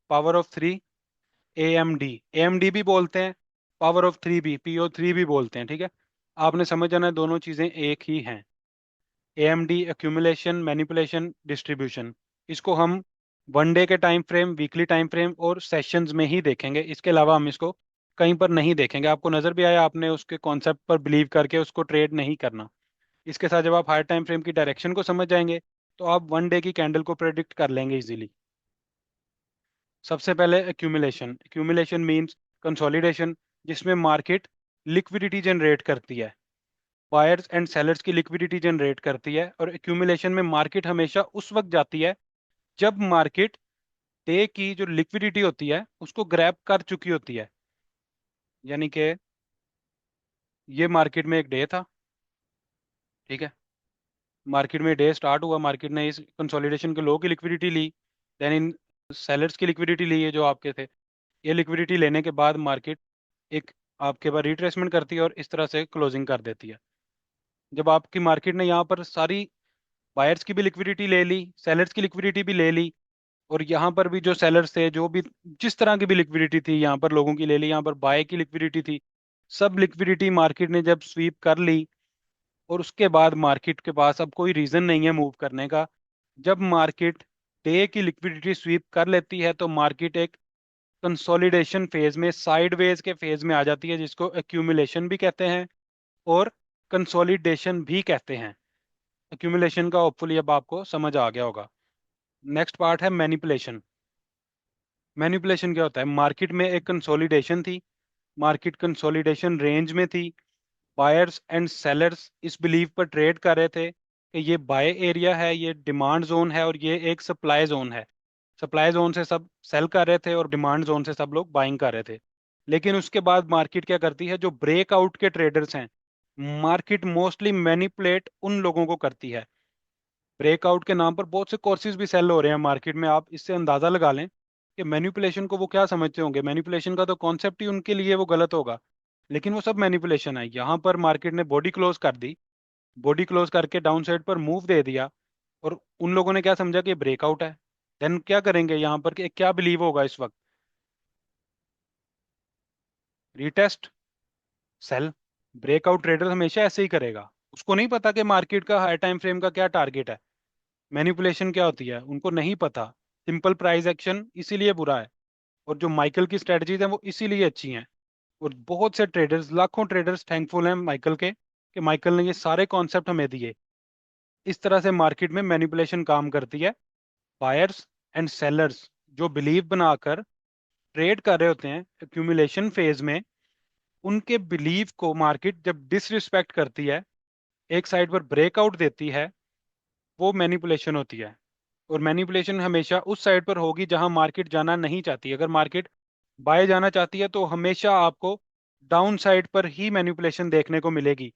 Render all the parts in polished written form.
Power of 3, AMD, AMD भी बोलते हैं, पावर ऑफ 3 भी, PO3 भी बोलते हैं, ठीक है। आपने समझ जाना है दोनों चीजें एक ही हैं। AMD एक्यूमुलेशन, मैनिपुलेशन, डिस्ट्रीब्यूशन, इसको हम वन डे के time frame, weekly time frame और सेशंस में ही देखेंगे। इसके अलावा हम इसको कहीं पर नहीं देखेंगे। आपको नजर भी आया, आपने उसके कॉन्सेप्ट पर बिलीव करके उसको ट्रेड नहीं करना। इसके साथ जब आप हायर टाइम फ्रेम की डायरेक्शन को समझ जाएंगे तो आप वन डे की कैंडल को प्रेडिक्ट कर लेंगे इजीली। सबसे पहले एक्यूमुलेशन। एक्यूमुलेशन मींस कंसोलिडेशन, जिसमें मार्केट लिक्विडिटी जनरेट करती है, बायर्स एंड सेलर्स की लिक्विडिटी जनरेट करती है। और एक्यूमुलेशन में मार्केट हमेशा उस वक्त जाती है जब मार्केट डे की जो लिक्विडिटी होती है उसको ग्रैब कर चुकी होती है। यानी कि ये मार्केट में एक डे था, ठीक है। मार्केट में डे स्टार्ट हुआ, मार्केट ने इस कंसोलिडेशन के लो की liquidity Lee, then in sellers की लिक्विडिटी ली है जो आपके थे। ये लिक्विडिटी लेने के बाद मार्केट एक आपके पास रिट्रेसमेंट करती है और इस तरह से क्लोजिंग कर देती है। जब आपकी मार्केट ने यहाँ पर सारी बायर्स की भी लिक्विडिटी ले ली, सेलर्स की लिक्विडिटी भी ले ली, और यहाँ पर भी जो सेलर्स थे, जो भी जिस तरह की भी लिक्विडिटी थी यहाँ पर लोगों की ले ली, यहाँ पर बाय की लिक्विडिटी थी, सब लिक्विडिटी मार्केट ने जब स्वीप कर ली, और उसके बाद मार्केट के पास अब कोई रीजन नहीं है मूव करने का। जब मार्केट डे की लिक्विडिटी स्वीप कर लेती है तो मार्केट एक कंसोलिडेशन फेज में, साइडवेज के फेज में आ जाती है, जिसको एक्यूमुलेशन भी कहते हैं और कंसोलिडेशन भी कहते हैं। एक्यूमुलेशन का होपफुली अब आपको समझ आ गया होगा। नेक्स्ट पार्ट है मैनिपुलेशन। मैनिपुलेशन क्या होता है? मार्केट में एक कंसोलिडेशन थी, मार्केट कंसोलिडेशन रेंज में थी, बायर्स एंड सेलर्स इस बिलीव पर ट्रेड कर रहे थे कि ये बाय एरिया है, ये डिमांड जोन है, और ये एक सप्लाई जोन है। सप्लाई जोन से सब सेल कर रहे थे और डिमांड जोन से सब लोग बाइंग कर रहे थे। लेकिन उसके बाद मार्केट क्या करती है? जो ब्रेकआउट के ट्रेडर्स हैं, मार्केट मोस्टली मैनिपुलेट उन लोगों को करती है। ब्रेकआउट के नाम पर बहुत से कोर्सेज भी सेल हो रहे हैं मार्केट में। आप इससे अंदाजा लगा लें कि मैनिपुलेशन को वो क्या समझते होंगे। मैनिपुलेशन का तो कॉन्सेप्ट ही उनके लिए वो गलत होगा, लेकिन वो सब मैनिपुलेशन है। यहाँ पर मार्केट ने बॉडी क्लोज कर दी, बॉडी क्लोज करके डाउन साइड पर मूव दे दिया, और उन लोगों ने क्या समझा कि ब्रेकआउट है। देन क्या करेंगे यहाँ पर कि क्या बिलीव होगा इस वक्त? Retest, cell. ब्रेकआउट ट्रेडर हमेशा ऐसे ही करेगा, उसको नहीं पता कि मार्केट का हाई टाइम फ्रेम का क्या टारगेट है। मैनिपुलेशन क्या होती है उनको नहीं पता। सिंपल प्राइस एक्शन इसीलिए बुरा है, और जो माइकल की स्ट्रेटजीज हैं वो इसीलिए अच्छी हैं। और बहुत से ट्रेडर्स, लाखों ट्रेडर्स थैंकफुल हैं माइकल के कि माइकल ने ये सारे कॉन्सेप्ट हमें दिए। इस तरह से मार्केट में मैनिपुलेशन काम करती है। बायर्स एंड सेलर्स जो बिलीव बनाकर ट्रेड कर रहे होते हैं एक्यूमुलेशन फेज में, उनके बिलीव को मार्केट जब डिसरिस्पेक्ट करती है, एक साइड पर ब्रेकआउट देती है, वो मैनिपुलेशन होती है। और मैनिपुलेशन हमेशा उस साइड पर होगी जहां मार्केट जाना नहीं चाहती। अगर मार्केट बाय जाना चाहती है तो हमेशा आपको डाउन साइड पर ही मैनिपुलेशन देखने को मिलेगी।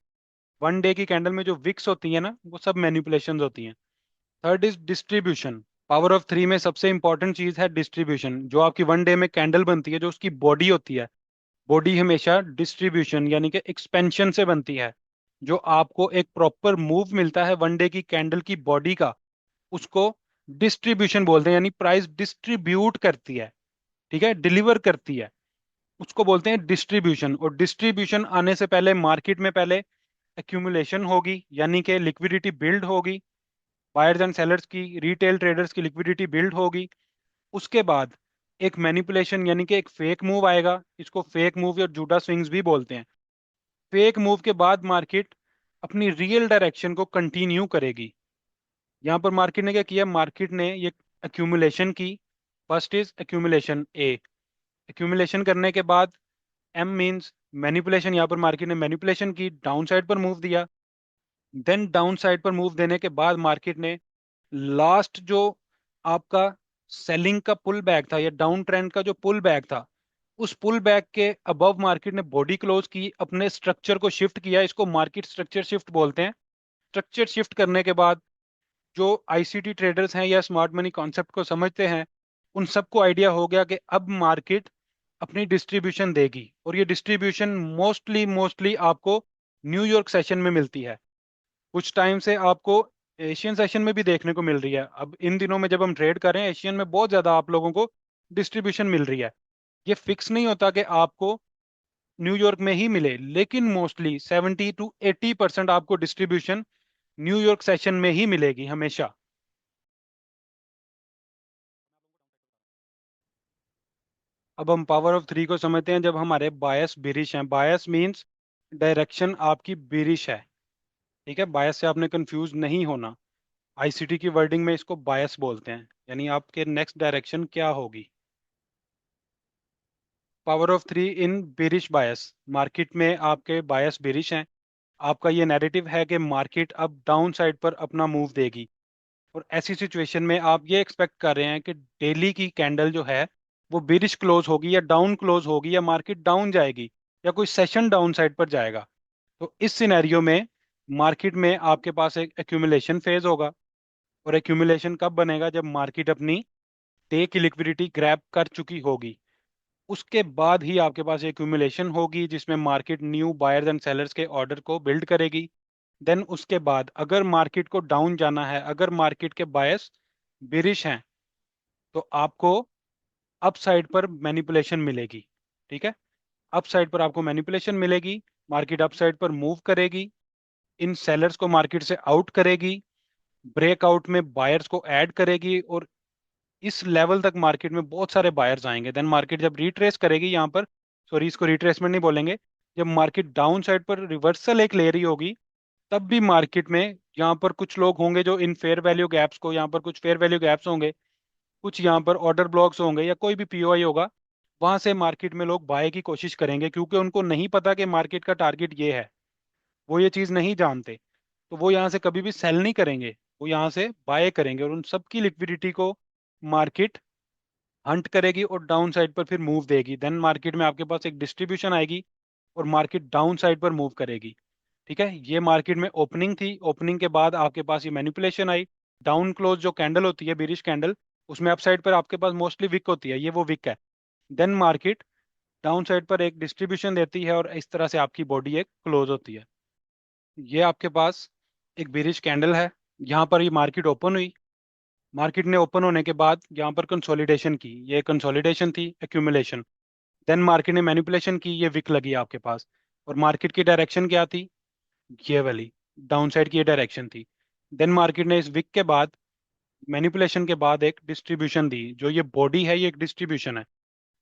वन डे की कैंडल में जो विक्स होती है ना, वो सब मैनिपुलेशन होती हैं। Third is distribution. Power of 3 में सबसे इंपॉर्टेंट चीज है डिस्ट्रीब्यूशन। जो आपकी वन डे में कैंडल बनती है, जो उसकी बॉडी होती है, बॉडी हमेशा डिस्ट्रीब्यूशन यानी कि एक्सपेंशन से बनती है। जो आपको एक प्रॉपर मूव मिलता है वन डे की कैंडल की बॉडी का, उसको डिस्ट्रीब्यूशन बोलते हैं, यानी प्राइस डिस्ट्रीब्यूट करती है, ठीक है, डिलीवर करती है, उसको बोलते हैं डिस्ट्रीब्यूशन। और डिस्ट्रीब्यूशन आने से पहले मार्केट में पहले एक्यूमुलेशन होगी, यानी कि लिक्विडिटी बिल्ड होगी, बायर्स एंड सेलर्स की, रिटेल ट्रेडर्स की लिक्विडिटी बिल्ड होगी। उसके बाद एक मैनिपुलेशन यानी कि एक फेक मूव आएगा, इसको फेक मूव या जूडा स्विंग्स भी बोलते हैं। फेक मूव के बाद मार्केट अपनी रियल डायरेक्शन को कंटिन्यू करेगी। यहाँ पर मार्केट ने क्या किया? मार्केट ने ये एक्यूमुलेशन की। First is accumulation A. Accumulation करने के बाद एम मींस मैनिपुलेशन। यहाँ पर मार्केट ने मैनिपुलेशन की, डाउन साइड पर मूव दिया। देन डाउन साइड पर मूव देने के बाद मार्केट ने लास्ट जो आपका सेलिंग का पुल बैक था या डाउन ट्रेंड का जो पुल बैक था, उस पुल बैक के अबव मार्केट ने बॉडी क्लोज की, अपने स्ट्रक्चर को शिफ्ट किया। इसको मार्केट स्ट्रक्चर शिफ्ट बोलते हैं। स्ट्रक्चर शिफ्ट करने के बाद जो आईसीटी ट्रेडर्स हैं या स्मार्ट मनी कॉन्सेप्ट को समझते हैं, उन सबको आइडिया हो गया कि अब मार्केट अपनी डिस्ट्रीब्यूशन देगी। और ये डिस्ट्रीब्यूशन मोस्टली मोस्टली आपको न्यूयॉर्क सेशन में मिलती है। कुछ टाइम से आपको एशियन सेशन में भी देखने को मिल रही है। अब इन दिनों में जब हम ट्रेड कर रहे हैं, एशियन में बहुत ज़्यादा आप लोगों को डिस्ट्रीब्यूशन मिल रही है। ये फिक्स नहीं होता कि आपको न्यूयॉर्क में ही मिले, लेकिन मोस्टली 70 to 80% आपको डिस्ट्रीब्यूशन न्यूयॉर्क सेशन में ही मिलेगी हमेशा। अब हम पावर ऑफ थ्री को समझते हैं। जब हमारे बायस बिरिश हैं, बायस मींस डायरेक्शन आपकी बिरिश है। ठीक है, बायस से आपने कंफ्यूज नहीं होना। आईसीटी की वर्डिंग में इसको बायस बोलते हैं, यानी आपके नेक्स्ट डायरेक्शन क्या होगी। Power of three in bearish bias, market में आपके बायस बिरिश हैं। आपका ये नैरेटिव है कि मार्केट अब डाउन साइड पर अपना मूव देगी, और ऐसी सिचुएशन में आप ये एक्सपेक्ट कर रहे हैं कि डेली की कैंडल जो है वो बिरिश क्लोज होगी या डाउन क्लोज होगी, या मार्केट डाउन जाएगी, या कोई सेशन डाउन साइड पर जाएगा। तो इस सिनेरियो में मार्केट में आपके पास एक एक्यूमुलेशन फेज होगा। और एक्यूमुलेशन कब बनेगा? जब मार्केट अपनी डे की लिक्विडिटी ग्रैब कर चुकी होगी, उसके बाद ही आपके पास एक्यूमुलेशन होगी, जिसमें market new buyers and sellers के ऑर्डर को बिल्ड करेगी। देन उसके बाद अगर मार्केट को डाउन जाना है, अगर मार्केट के बायस बिरिश हैं, तो आपको अप साइड पर मैनिपुलेशन मिलेगी। ठीक है, अप साइड पर आपको मैनिपुलेशन मिलेगी। मार्केट अप साइड पर मूव करेगी, इन सेलर्स को मार्केट से आउट करेगी, ब्रेकआउट में बायर्स को ऐड करेगी, और इस लेवल तक मार्केट में बहुत सारे बायर्स आएंगे। देन मार्केट जब रिट्रेस करेगी यहाँ पर, सॉरी इसको रिट्रेसमेंट नहीं बोलेंगे, जब मार्केट डाउन साइड पर रिवर्सल एक ले रही होगी, तब भी मार्केट में यहाँ पर कुछ लोग होंगे जो इन फेयर वैल्यू गैप्स को, यहाँ पर कुछ फेयर वैल्यू गैप्स होंगे, कुछ यहाँ पर ऑर्डर ब्लॉक्स होंगे, या कोई भी पीओआई होगा, वहां से मार्केट में लोग बाय की कोशिश करेंगे, क्योंकि उनको नहीं पता कि मार्केट का टारगेट ये है। वो ये चीज़ नहीं जानते, तो वो यहाँ से कभी भी सेल नहीं करेंगे, वो यहाँ से बाय करेंगे, और उन सबकी लिक्विडिटी को मार्केट हंट करेगी और डाउन साइड पर फिर मूव देगी। देन मार्केट में आपके पास एक डिस्ट्रीब्यूशन आएगी और मार्केट डाउन साइड पर मूव करेगी। ठीक है, ये मार्केट में ओपनिंग थी, ओपनिंग के बाद आपके पास ये मैनिपुलेशन आई। डाउन क्लोज जो कैंडल होती है, बेरिश कैंडल, उसमें अप साइड पर आपके पास मोस्टली विक होती है, ये वो विक है। देन मार्केट डाउन साइड पर एक डिस्ट्रीब्यूशन देती है, और इस तरह से आपकी बॉडी एक क्लोज होती है। ये आपके पास एक बेरिश कैंडल है, यहाँ पर ये मार्केट ओपन हुई। मार्केट ने ओपन होने के बाद यहाँ पर कंसोलिडेशन की, ये कंसोलिडेशन थी, एक्यूमुलेशन। देन मार्केट ने मैनिपुलेशन की, ये विक लगी आपके पास। और मार्केट की डायरेक्शन क्या थी? ये वाली डाउन साइड की ये डायरेक्शन थी। देन मार्केट ने इस विक के बाद, मैनिपुलेशन के बाद, एक डिस्ट्रीब्यूशन दी। जो ये बॉडी है, ये एक डिस्ट्रीब्यूशन है।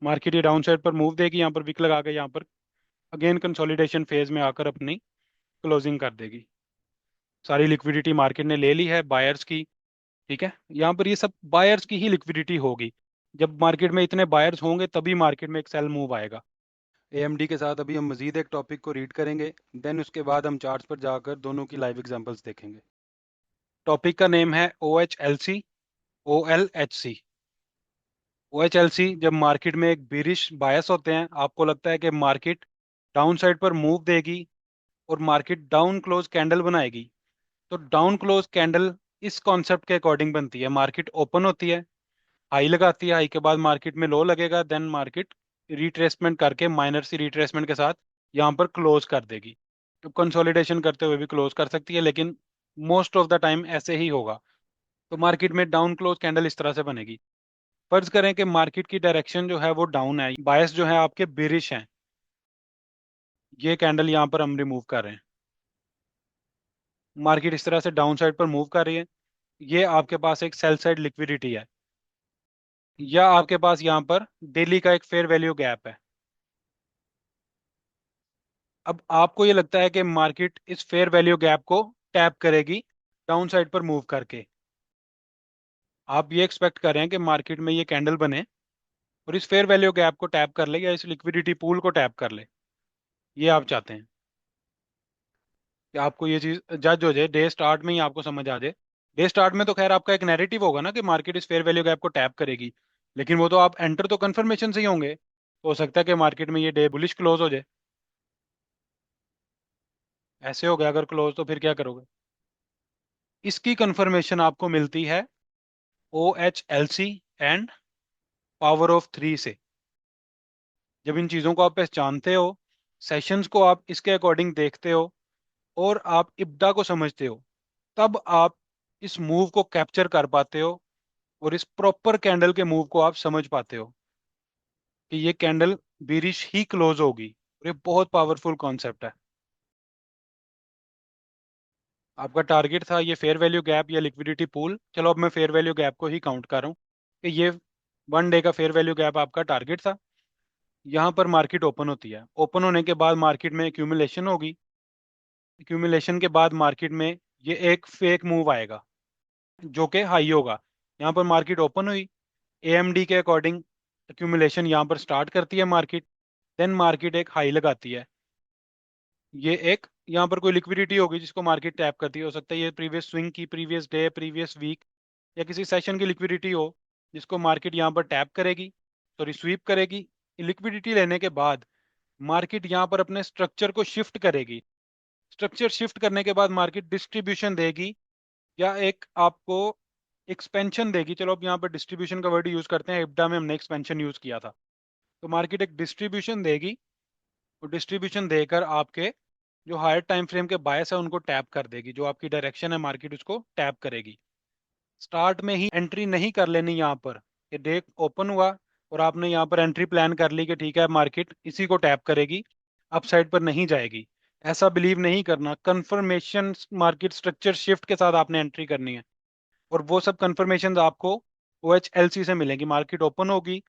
मार्केट ये डाउन साइड पर मूव देगी, यहाँ पर विक लगा के यहाँ पर अगेन कंसोलिडेशन फेज में आकर अपनी क्लोजिंग कर देगी। सारी लिक्विडिटी मार्केट ने ले ली है बायर्स की। ठीक है, यहाँ पर ये सब बायर्स की ही लिक्विडिटी होगी। जब मार्केट में इतने बायर्स होंगे तभी मार्केट में एक सेल मूव आएगा। एएमडी के साथ अभी हम मजीद एक टॉपिक को रीड करेंगे, देन उसके बाद हम चार्ट्स पर जाकर दोनों की लाइव एग्जांपल्स देखेंगे। टॉपिक का नेम है O H L C, O L H C. O H L C, जब मार्केट में एक बिरिश बायस होते हैं, आपको लगता है कि मार्केट डाउन साइड पर मूव देगी और मार्केट डाउन क्लोज कैंडल बनाएगी, तो डाउन क्लोज कैंडल इस कॉन्सेप्ट के अकॉर्डिंग बनती है। मार्केट ओपन होती है, हाई लगाती है, हाई के बाद मार्केट में लो लगेगा, देन मार्केट रिट्रेसमेंट करके माइनर सी रिट्रेसमेंट के साथ यहाँ पर क्लोज कर देगी। तो कंसोलिडेशन करते हुए भी क्लोज कर सकती है, लेकिन मोस्ट ऑफ द टाइम ऐसे ही होगा। तो मार्केट में डाउन क्लोज कैंडल इस तरह से बनेगी। फर्ज करें कि मार्केट की डायरेक्शन जो है वो डाउन है, बायस जो है आपके बेरिश हैं, ये कैंडल यहाँ पर हम रिमूव कर रहे हैं। मार्केट इस तरह से डाउन साइड पर मूव कर रही है, ये आपके पास एक सेल साइड लिक्विडिटी है, या आपके पास यहाँ पर डेली का एक फेयर वैल्यू गैप है। अब आपको ये लगता है कि मार्केट इस फेयर वैल्यू गैप को टैप करेगी डाउन साइड पर मूव करके। आप ये एक्सपेक्ट कर रहे हैं कि मार्केट में ये कैंडल बने और इस फेयर वैल्यू गैप को टैप कर ले, या इस लिक्विडिटी पूल को टैप कर ले। ये आप चाहते हैं कि आपको ये चीज जज हो जाए, डे स्टार्ट में ही आपको समझ आ जाए। डे स्टार्ट में तो खैर आपका एक नैरेटिव होगा ना कि मार्केट इस फेयर वैल्यू गैप को टैप करेगी, लेकिन वो तो आप एंटर तो कंफर्मेशन से ही होंगे। तो हो सकता है कि मार्केट में ये डे बुलिश क्लोज हो जाए। ऐसे हो गया अगर क्लोज, तो फिर क्या करोगे? इसकी कंफर्मेशन आपको मिलती है O H L C and power of three से। जब इन चीज़ों को आप पहचानते हो, सेशंस को आप इसके अकॉर्डिंग देखते हो, और आप इब्डा को समझते हो, तब आप इस मूव को कैप्चर कर पाते हो और इस प्रॉपर कैंडल के मूव को आप समझ पाते हो कि ये कैंडल बीरिश ही क्लोज होगी। और ये बहुत पावरफुल कॉन्सेप्ट है। आपका टारगेट था ये फेयर वैल्यू गैप या लिक्विडिटी पूल। चलो अब मैं फेयर वैल्यू गैप को ही काउंट कर रहा हूँ कि ये 1 डे का फेयर वैल्यू गैप आपका टारगेट था। यहाँ पर मार्केट ओपन होती है, ओपन होने के बाद मार्केट में एक्यूमुलेशन होगी। एक्यूमुलेशन के बाद मार्केट में ये एक फेक मूव आएगा जो कि हाई होगा। यहाँ पर मार्केट ओपन हुई, एएमडी के अकॉर्डिंग एक्यूमुलेशन यहाँ पर स्टार्ट करती है मार्केट। देन मार्केट एक हाई लगाती है। ये एक यहाँ पर कोई लिक्विडिटी होगी जिसको मार्केट टैप करती है। हो सकता है ये प्रीवियस स्विंग की, प्रीवियस डे, प्रीवियस वीक या किसी सेशन की लिक्विडिटी हो जिसको मार्केट यहाँ पर टैप करेगी, सॉरी स्वीप करेगी। लिक्विडिटी लेने के बाद मार्केट यहाँ पर अपने स्ट्रक्चर को शिफ्ट करेगी। स्ट्रक्चर शिफ्ट करने के बाद मार्केट डिस्ट्रीब्यूशन देगी या एक आपको एक्सपेंशन देगी। चलो अब यहाँ पर डिस्ट्रीब्यूशन का वर्ड यूज करते हैं, इब्डा में हमने एक्सपेंशन यूज किया था। तो मार्केट एक डिस्ट्रीब्यूशन देगी और डिस्ट्रीब्यूशन देकर आपके जो हायर टाइम फ्रेम के बायस है उनको टैप कर देगी। जो आपकी डायरेक्शन है मार्केट उसको टैप करेगी। स्टार्ट में ही एंट्री नहीं कर लेनी यहाँ पर। ये डे ओपन हुआ और आपने यहाँ पर एंट्री प्लान कर ली कि ठीक है मार्केट इसी को टैप करेगी, अपसाइड पर नहीं जाएगी। ऐसा बिलीव नहीं करना। कंफर्मेशन मार्केट स्ट्रक्चर शिफ्ट के साथ आपने एंट्री करनी है और वो सब कंफर्मेशन आपको OHLC से मिलेंगी। मार्केट ओपन होगी,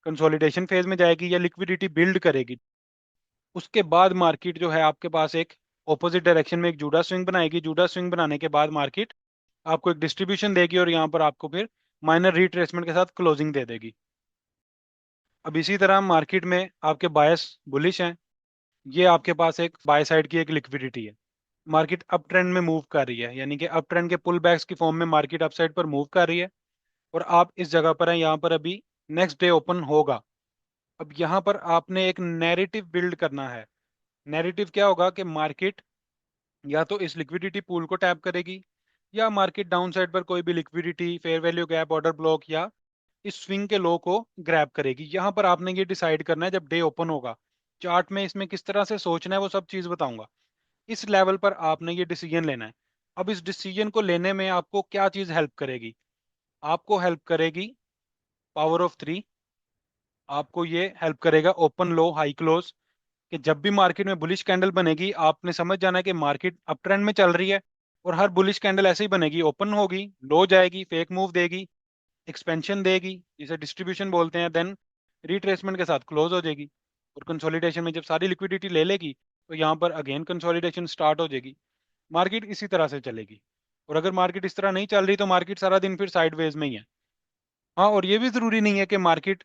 कंसोलिडेशन फेज में जाएगी या लिक्विडिटी बिल्ड करेगी। उसके बाद मार्केट जो है आपके पास एक ऑपोजिट डायरेक्शन में एक जूडा स्विंग बनाएगी। जूडा स्विंग बनाने के बाद मार्केट आपको एक डिस्ट्रीब्यूशन देगी और यहाँ पर आपको फिर माइनर रिट्रेसमेंट के साथ क्लोजिंग दे देगी। अब इसी तरह मार्केट में आपके बायस बुलिश हैं। ये आपके पास एक बाय साइड की एक लिक्विडिटी है। मार्केट अप ट्रेंड में मूव कर रही है, यानी कि अप ट्रेंड के पुल बैक्स की फॉर्म में मार्केट अप साइड पर मूव कर रही है और आप इस जगह पर हैं। यहाँ पर अभी नेक्स्ट डे ओपन होगा। अब यहाँ पर आपने एक नैरेटिव बिल्ड करना है। नैरेटिव क्या होगा कि मार्केट या तो इस लिक्विडिटी पूल को टैप करेगी या मार्केट डाउन साइड पर कोई भी liquidity, fair value gap, order block या इस स्विंग के लो को ग्रैब करेगी। यहाँ पर आपने ये डिसाइड करना है जब डे ओपन होगा। चार्ट में इसमें किस तरह से सोचना है वो सब चीज़ बताऊंगा। इस लेवल पर आपने ये डिसीजन लेना है। अब इस डिसीजन को लेने में आपको क्या चीज़ हेल्प करेगी? आपको हेल्प करेगी पावर ऑफ 3। आपको ये हेल्प करेगा ओपन लो हाई क्लोज, कि जब भी मार्केट में बुलिश कैंडल बनेगी आपने समझ जाना है कि मार्केट अप ट्रेंड में चल रही है। और हर बुलिश कैंडल ऐसे ही बनेगी, ओपन होगी, लो जाएगी, फेक मूव देगी, एक्सपेंशन देगी जिसे डिस्ट्रीब्यूशन बोलते हैं, देन रिट्रेसमेंट के साथ क्लोज हो जाएगी। और कंसोलिडेशन में जब सारी लिक्विडिटी ले लेगी तो यहाँ पर अगेन कंसोलिडेशन स्टार्ट हो जाएगी। मार्केट इसी तरह से चलेगी। और अगर मार्केट इस तरह नहीं चल रही तो मार्केट सारा दिन फिर साइडवेज में ही है। हाँ, और ये भी जरूरी नहीं है कि मार्केट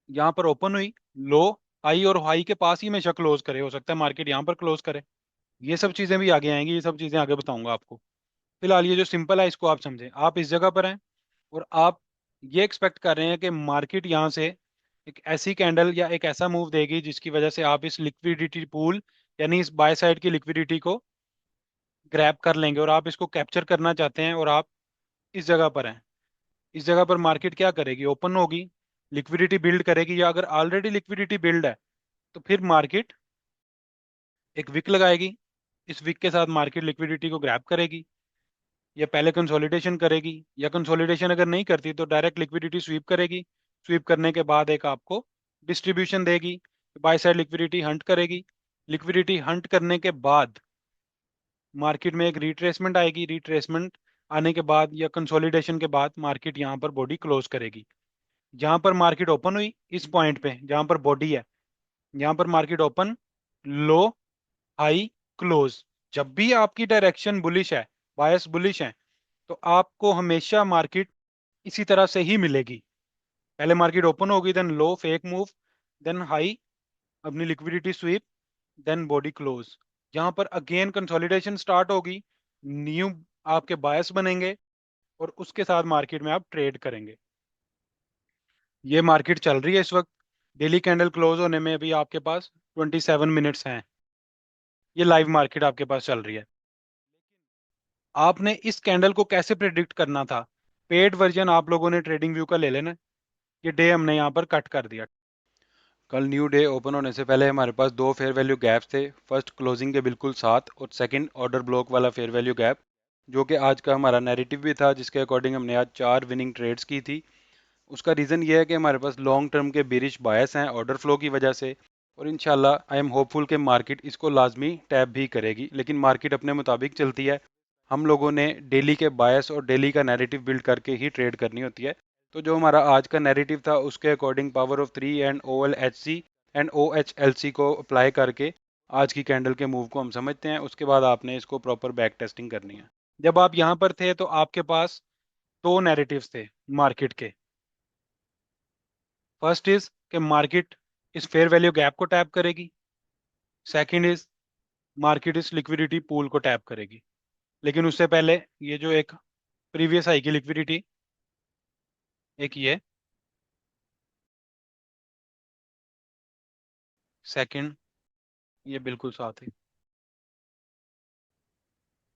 यहाँ पर ओपन हुई, लो हाई और हाई के पास ही हमेशा क्लोज करे। हो सकता है मार्केट यहाँ पर क्लोज करे। ये सब चीजें भी आगे आएंगी, ये सब चीजें आगे बताऊंगा आपको। फिलहाल ये जो सिंपल है इसको आप समझें। आप इस जगह पर हैं और आप ये एक्सपेक्ट कर रहे हैं कि मार्केट यहाँ से एक ऐसी कैंडल या एक ऐसा मूव देगी जिसकी वजह से आप इस लिक्विडिटी पूल यानी इस बाय साइड की लिक्विडिटी को ग्रैब कर लेंगे और आप इसको कैप्चर करना चाहते हैं। और आप इस जगह पर हैं। इस जगह पर मार्केट क्या करेगी? ओपन होगी, लिक्विडिटी बिल्ड करेगी या अगर ऑलरेडी लिक्विडिटी बिल्ड है तो फिर मार्केट एक विक लगाएगी। इस विक के साथ मार्केट लिक्विडिटी को ग्रैब करेगी या पहले कंसोलिडेशन करेगी, या कंसोलिडेशन अगर नहीं करती तो डायरेक्ट लिक्विडिटी स्वीप करेगी। स्वीप करने के बाद एक आपको डिस्ट्रीब्यूशन देगी, बाय साइड लिक्विडिटी हंट करेगी। लिक्विडिटी हंट करने के बाद मार्केट में एक रिट्रेसमेंट आएगी। रिट्रेसमेंट आने के बाद या कंसोलिडेशन के बाद मार्केट यहाँ पर बॉडी क्लोज करेगी। जहाँ पर मार्केट ओपन हुई इस पॉइंट पे जहाँ पर बॉडी है, यहाँ पर मार्केट ओपन, लो, हाई, क्लोज। जब भी आपकी डायरेक्शन बुलिश है, बायस बुलिश है, तो आपको हमेशा मार्केट इसी तरह से ही मिलेगी। पहले मार्केट ओपन होगी, then low fake move, then high अपनी liquidity sweep, then body close. यहाँ पर अगेन कंसोलिडेशन स्टार्ट होगी, न्यू आपके बायस बनेंगे और उसके साथ मार्केट में आप ट्रेड करेंगे। ये मार्केट चल रही है इस वक्त। डेली कैंडल क्लोज होने में अभी आपके पास 27 मिनट्स हैं। ये लाइव मार्केट आपके पास चल रही है। आपने इस कैंडल को कैसे प्रिडिक्ट करना था? पेड वर्जन आप लोगों ने ट्रेडिंग व्यू का ले लेना है। ये डे हमने यहाँ पर कट कर दिया। कल न्यू डे ओपन होने से पहले हमारे पास दो फेयर वैल्यू गैप्स थे। फर्स्ट क्लोजिंग के बिल्कुल साथ और सेकंड ऑर्डर ब्लॉक वाला फेयर वैल्यू गैप जो कि आज का हमारा नैरेटिव भी था, जिसके अकॉर्डिंग हमने आज 4 विनिंग ट्रेड्स की थी। उसका रीज़न ये है कि हमारे पास लॉन्ग टर्म के बेरिश बायस हैं ऑर्डर फ्लो की वजह से, और इंशाल्लाह आई एम होपफुल कि मार्केट इसको लाजमी टैप भी करेगी, लेकिन मार्केट अपने मुताबिक चलती है। हम लोगों ने डेली के बायस और डेली का नैरेटिव बिल्ड करके ही ट्रेड करनी होती है। तो जो हमारा आज का नैरेटिव था उसके according power of 3 and O L H C and O H L C को अप्लाई करके आज की कैंडल के मूव को हम समझते हैं। उसके बाद आपने इसको प्रॉपर बैक टेस्टिंग करनी है। जब आप यहाँ पर थे तो आपके पास दो नैरेटिव्स थे मार्केट के। फर्स्ट इज कि मार्केट इस फेयर वैल्यू गैप को टैप करेगी। सेकंड इज मार्केट इस लिक्विडिटी पूल को टैप करेगी। लेकिन उससे पहले ये जो एक प्रीवियस हाई की लिक्विडिटी, एक ये, सेकंड ये बिल्कुल साथ है।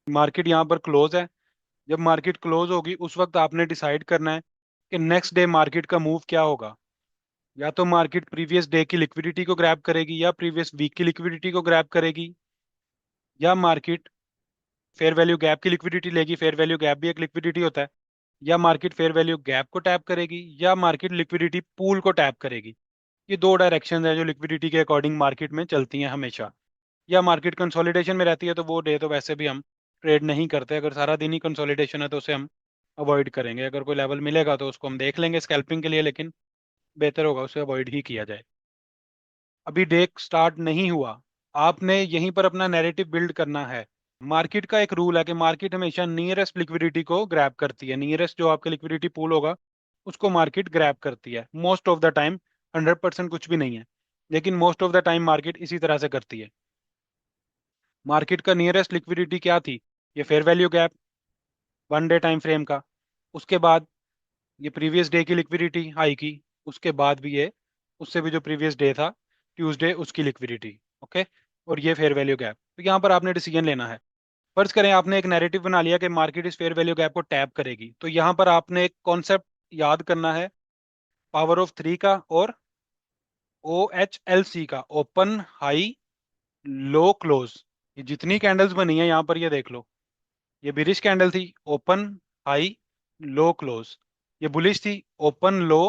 मार्केट यहाँ पर क्लोज है। जब मार्केट क्लोज होगी उस वक्त आपने डिसाइड करना है कि नेक्स्ट डे मार्केट का मूव क्या होगा। या तो मार्केट प्रीवियस डे की लिक्विडिटी को ग्रैब करेगी, या प्रीवियस वीक की लिक्विडिटी को ग्रैब करेगी, या मार्केट फेयर वैल्यू गैप की लिक्विडिटी लेगी। फेयर वैल्यू गैप भी एक लिक्विडिटी होता है। या मार्केट फेयर वैल्यू गैप को टैप करेगी, या मार्केट लिक्विडिटी पूल को टैप करेगी। ये दो डायरेक्शन है जो लिक्विडिटी के अकॉर्डिंग मार्केट में चलती हैं हमेशा। या मार्केट कंसोलिडेशन में रहती है तो वो डे तो वैसे भी हम ट्रेड नहीं करते। अगर सारा दिन ही कंसोलिडेशन है तो उसे हम अवॉइड करेंगे। अगर कोई लेवल मिलेगा तो उसको हम देख लेंगे स्कैल्पिंग के लिए, लेकिन बेहतर होगा उसे अवॉइड ही किया जाए। अभी डे स्टार्ट नहीं हुआ, आपने यहीं पर अपना नैरेटिव बिल्ड करना है। मार्केट का एक रूल है कि मार्केट हमेशा नियरेस्ट लिक्विडिटी को ग्रैब करती है। नियरेस्ट जो आपका लिक्विडिटी पूल होगा उसको मार्केट ग्रैब करती है मोस्ट ऑफ द टाइम। 100% कुछ भी नहीं है, लेकिन most of the time market इसी तरह से करती है। मार्केट का नियरेस्ट लिक्विडिटी क्या थी? ये fair value gap, 1 day time frame का। उसके बाद ये प्रीवियस डे की लिक्विडिटी हाई की। उसके बाद भी ये उससे भी जो प्रीवियस डे था ट्यूसडे उसकी लिक्विडिटी। ओके। और ये फेयर वैल्यू गैप। तो यहाँ पर आपने डिसीजन लेना है। फर्ज करें आपने एक नैरेटिव बना लिया कि मार्केट इस फेयर वैल्यू गैप को टैप करेगी, तो यहाँ पर आपने एक कॉन्सेप्ट याद करना है पावर ऑफ 3 का और ओ एच एल सी का, ओपन हाई लो क्लोज। ये जितनी कैंडल्स बनी है यहाँ पर ये देख लो। ये बिरिश कैंडल थी, ओपन हाई लो क्लोज। ये बुलिश थी, ओपन लो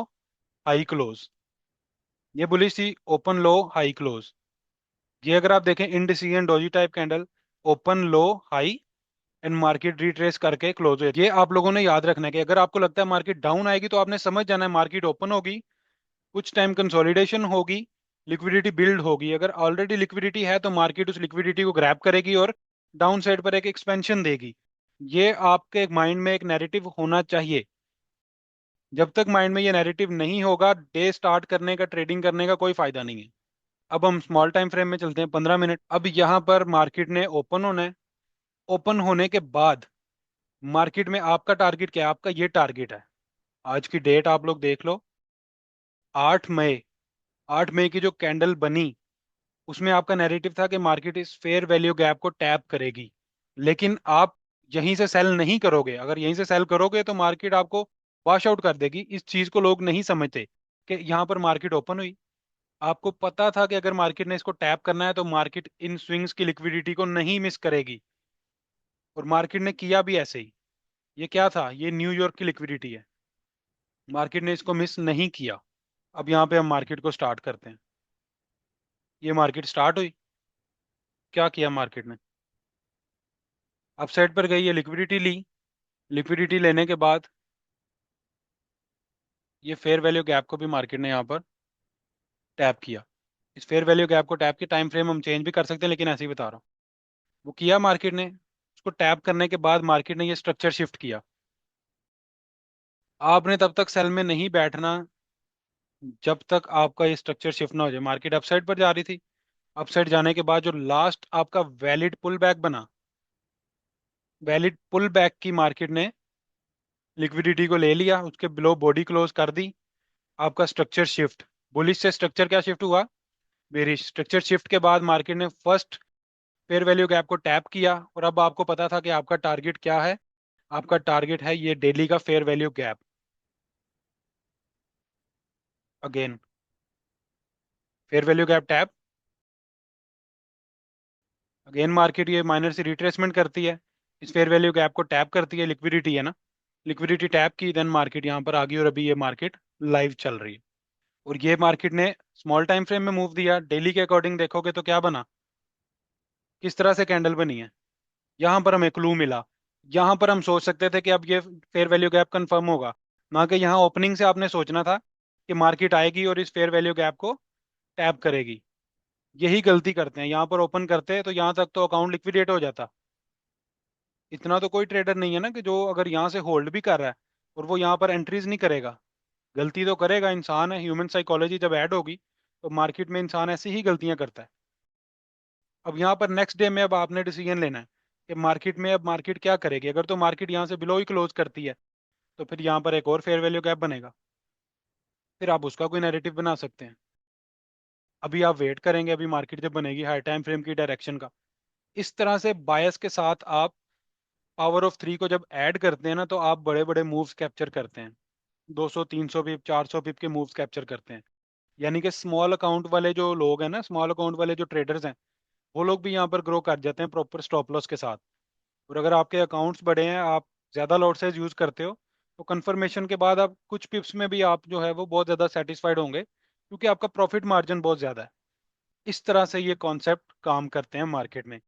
हाई क्लोज। ये बुलिश थी, ओपन लो हाई क्लोज। ये अगर आप देखें indecision doji type candle, open low high and market retrace करके क्लोज हो। ये आप लोगों ने याद रखना है कि अगर आपको लगता है मार्केट डाउन आएगी तो आपने समझ जाना है मार्केट ओपन होगी, कुछ टाइम कंसोलिडेशन होगी, लिक्विडिटी बिल्ड होगी। अगर ऑलरेडी लिक्विडिटी है तो मार्केट उस लिक्विडिटी को ग्रैब करेगी और डाउन साइड पर एक एक्सपेंशन देगी। ये आपके माइंड में एक नैरेटिव होना चाहिए। जब तक माइंड में ये नैरेटिव नहीं होगा डे स्टार्ट करने का, ट्रेडिंग करने का कोई फायदा नहीं है। अब हम स्मॉल टाइम फ्रेम में चलते हैं, 15 मिनट। अब यहाँ पर मार्केट ने ओपन होना है। ओपन होने के बाद मार्केट में आपका टारगेट क्या है? आपका ये टारगेट है। आज की डेट आप लोग देख लो, 8 मई। 8 मई की जो कैंडल बनी उसमें आपका नैरेटिव था कि मार्केट इस फेयर वैल्यू गैप को टैप करेगी। लेकिन आप यहीं से सेल नहीं करोगे। अगर यहीं से सेल करोगे तो मार्केट आपको वॉश आउट कर देगी। इस चीज को लोग नहीं समझते कि यहाँ पर मार्केट ओपन हुई। आपको पता था कि अगर मार्केट ने इसको टैप करना है तो मार्केट इन स्विंग्स की लिक्विडिटी को नहीं मिस करेगी, और मार्केट ने किया भी ऐसे ही। ये क्या था? ये न्यूयॉर्क की लिक्विडिटी है। मार्केट ने इसको मिस नहीं किया। अब यहाँ पे हम मार्केट को स्टार्ट करते हैं। ये मार्केट स्टार्ट हुई, क्या किया मार्केट ने? अपसाइड पर गई, ये लिक्विडिटी ली। लिक्विडिटी लेने के बाद ये फेयर वैल्यू गैप को भी मार्केट ने यहाँ पर टैप किया। इस फेयर वैल्यू गैप को टैप के टाइम फ्रेम हम चेंज भी कर सकते हैं, लेकिन ऐसे ही बता रहा हूँ। वो किया मार्केट ने। उसको टैप करने के बाद मार्केट ने ये स्ट्रक्चर शिफ्ट किया। आपने तब तक सेल में नहीं बैठना जब तक आपका ये स्ट्रक्चर शिफ्ट ना हो जाए। मार्केट अपसाइड पर जा रही थी। अपसाइड जाने के बाद जो लास्ट आपका वैलिड पुल बैक बना, वैलिड पुल बैक की मार्केट ने लिक्विडिटी को ले लिया, उसके बिलो बॉडी क्लोज कर दी। आपका स्ट्रक्चर शिफ्ट, बुलिश से स्ट्रक्चर क्या शिफ्ट हुआ? बेरिश। स्ट्रक्चर शिफ्ट के बाद मार्केट ने फर्स्ट फेयर वैल्यू गैप को टैप किया, और अब आपको पता था कि आपका टारगेट क्या है। आपका टारगेट है ये डेली का fair value gap. Again fair value gap tap. Again market ये माइनर से रिट्रेसमेंट करती है। इस फेयर वैल्यू गैप को टैप करती है, लिक्विडिटी है ना, लिक्विडिटी टैप की, देन मार्केट यहाँ पर आ गई और अभी ये मार्केट लाइव चल रही है। और ये मार्केट ने स्मॉल टाइम फ्रेम में मूव दिया, डेली के अकॉर्डिंग देखोगे तो क्या बना, किस तरह से कैंडल बनी है। यहाँ पर हमें क्लू मिला, यहाँ पर हम सोच सकते थे कि अब ये फेयर वैल्यू गैप कंफर्म होगा, ना कि यहाँ ओपनिंग से आपने सोचना था कि मार्केट आएगी और इस फेयर वैल्यू गैप को टैप करेगी। यही गलती करते हैं, यहाँ पर ओपन करते हैं तो यहाँ तक तो अकाउंट लिक्विडेट हो जाता। इतना तो कोई ट्रेडर नहीं है ना कि जो अगर यहाँ से होल्ड भी कर रहा है और वो यहाँ पर एंट्रीज नहीं करेगा। गलती तो करेगा, इंसान है, ह्यूमन साइकोलॉजी जब ऐड होगी तो मार्केट में इंसान ऐसी ही गलतियां करता है। अब यहाँ पर नेक्स्ट डे में अब आपने डिसीजन लेना है कि मार्केट में अब मार्केट क्या करेगी। अगर तो मार्केट यहाँ से बिलो ही क्लोज करती है तो फिर यहाँ पर एक और फेयर वैल्यू गैप बनेगा, फिर आप उसका कोई नैरेटिव बना सकते हैं। अभी आप वेट करेंगे, अभी मार्केट जब बनेगी हाई टाइम फ्रेम की डायरेक्शन का। इस तरह से बायस के साथ आप पावर ऑफ थ्री को जब ऐड करते हैं ना तो आप बड़े बड़े मूव्स कैप्चर करते हैं, 200 300 पिप 400 पिप के मूव्स कैप्चर करते हैं। यानी कि स्मॉल अकाउंट वाले जो लोग हैं ना, स्मॉल अकाउंट वाले जो ट्रेडर्स हैं, वो लोग भी यहाँ पर ग्रो कर जाते हैं प्रॉपर स्टॉप लॉस के साथ। और अगर आपके अकाउंट्स बड़े हैं, आप ज़्यादा लॉट साइज यूज़ करते हो, तो कंफर्मेशन के बाद आप कुछ पिप्स में भी आप जो है वो बहुत ज़्यादा सेटिस्फाइड होंगे, क्योंकि आपका प्रॉफिट मार्जिन बहुत ज़्यादा है। इस तरह से ये कॉन्सेप्ट काम करते हैं मार्केट में।